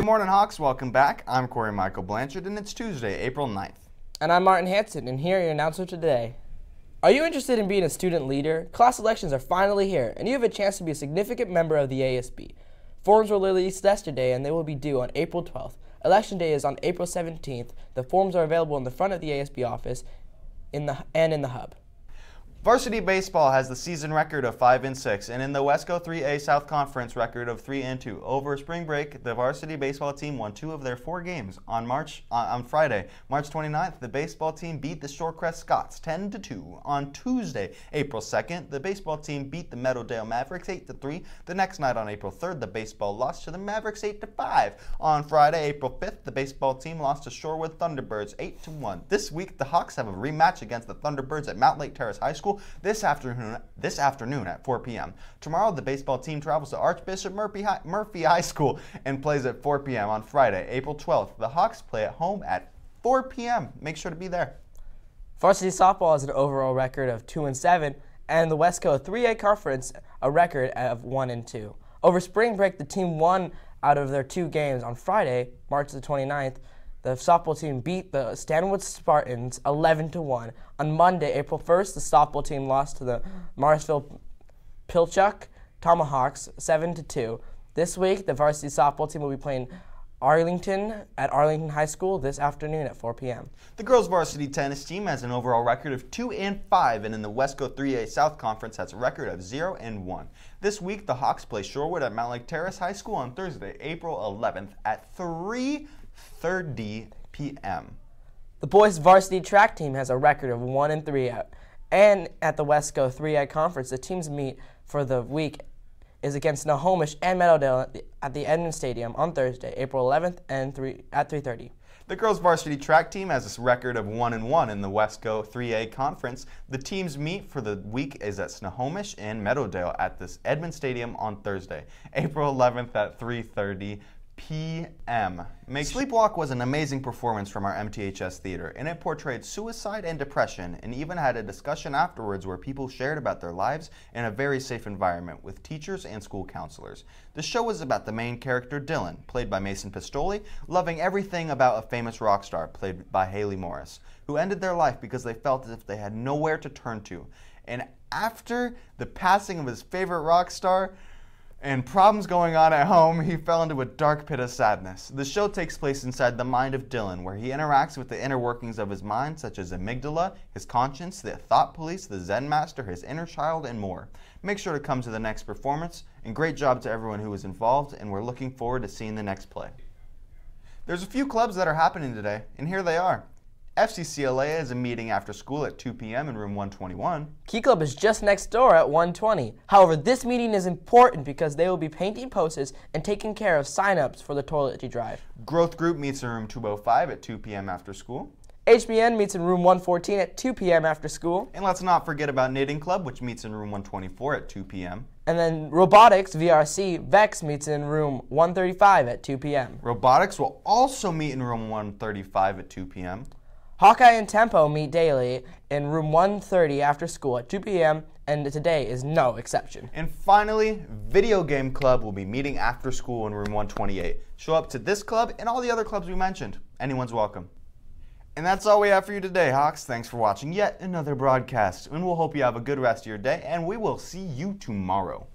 Good morning, Hawks. Welcome back. I'm Corey Michael Blanchard, and it's Tuesday, April 9th. And I'm Martin Hanson, and here are your announcements today. Are you interested in being a student leader? Class elections are finally here, and you have a chance to be a significant member of the ASB. Forms were released yesterday, and they will be due on April 12th. Election day is on April 17th. The forms are available in the front of the ASB office and in the hub. Varsity baseball has the season record of 5-6, and in the WESCO 3A South Conference record of 3-2. Over spring break, the varsity baseball team won 2 of their 4 games. On Friday, March 29th, the baseball team beat the Shorecrest Scots 10-2. On Tuesday, April 2nd, the baseball team beat the Meadowdale Mavericks 8-3. The next night, on April 3rd, the baseball lost to the Mavericks 8-5. On Friday, April 5th, the baseball team lost to Shorewood Thunderbirds 8-1. This week, the Hawks have a rematch against the Thunderbirds at Mount Lake Terrace High School this afternoon at 4 p.m. Tomorrow, the baseball team travels to Archbishop Murphy High School and plays at 4 p.m. On Friday, April 12th. The Hawks play at home at 4 p.m. Make sure to be there. Varsity softball has an overall record of 2-7, and the WESCO 3A Conference a record of 1-2. Over spring break, the team won out of their 2 games. On Friday, March the 29th, the softball team beat the Stanwood Spartans 11-1. On Monday, April 1st, the softball team lost to the Morrisville Pilchuck Tomahawks 7-2. This week, the varsity softball team will be playing Arlington at Arlington High School this afternoon at 4 p.m. The girls varsity tennis team has an overall record of 2-5, and in the WESCO 3A South Conference has a record of 0-1. This week, the Hawks play Shorewood at Mount Lake Terrace High School on Thursday, April 11th at 3:30 p.m. The boys varsity track team has a record of 1-3, and at the WESCO 3A Conference, the teams meet for the week is against Snohomish and Meadowdale at the Edmond Stadium on Thursday, April 11th at 3:30. The girls varsity track team has a record of 1-1 in the WESCO 3A Conference. The teams meet for the week is at Snohomish and Meadowdale at this Edmond Stadium on Thursday, April 11th at 3:30 p.m. Sleepwalk was an amazing performance from our MTHS theater, and it portrayed suicide and depression, and even had a discussion afterwards where people shared about their lives in a very safe environment with teachers and school counselors. The show was about the main character Dylan, played by Mason Pistoli, loving everything about a famous rock star, played by Haley Morris, who ended their life because they felt as if they had nowhere to turn to. And after the passing of his favorite rock star, and problems going on at home, he fell into a dark pit of sadness. The show takes place inside the mind of Dylan, where he interacts with the inner workings of his mind, such as amygdala, his conscience, the thought police, the Zen master, his inner child, and more. Make sure to come to the next performance, and great job to everyone who was involved, and we're looking forward to seeing the next play. There's a few clubs that are happening today, and here they are. FCCLA has a meeting after school at 2 p.m. in room 121. Key Club is just next door at 120. However, this meeting is important because they will be painting posters and taking care of sign-ups for the toiletry drive. Growth Group meets in room 205 at 2 p.m. after school. HBN meets in room 114 at 2 p.m. after school. And let's not forget about Knitting Club, which meets in room 124 at 2 p.m. And then Robotics, VRC, VEX meets in room 135 at 2 p.m. Robotics will also meet in room 135 at 2 p.m. Hawkeye and Tempo meet daily in room 130 after school at 2 p.m., and today is no exception. And finally, Video Game Club will be meeting after school in room 128. Show up to this club and all the other clubs we mentioned. Anyone's welcome. And that's all we have for you today, Hawks. Thanks for watching yet another broadcast, and we'll hope you have a good rest of your day, and we will see you tomorrow.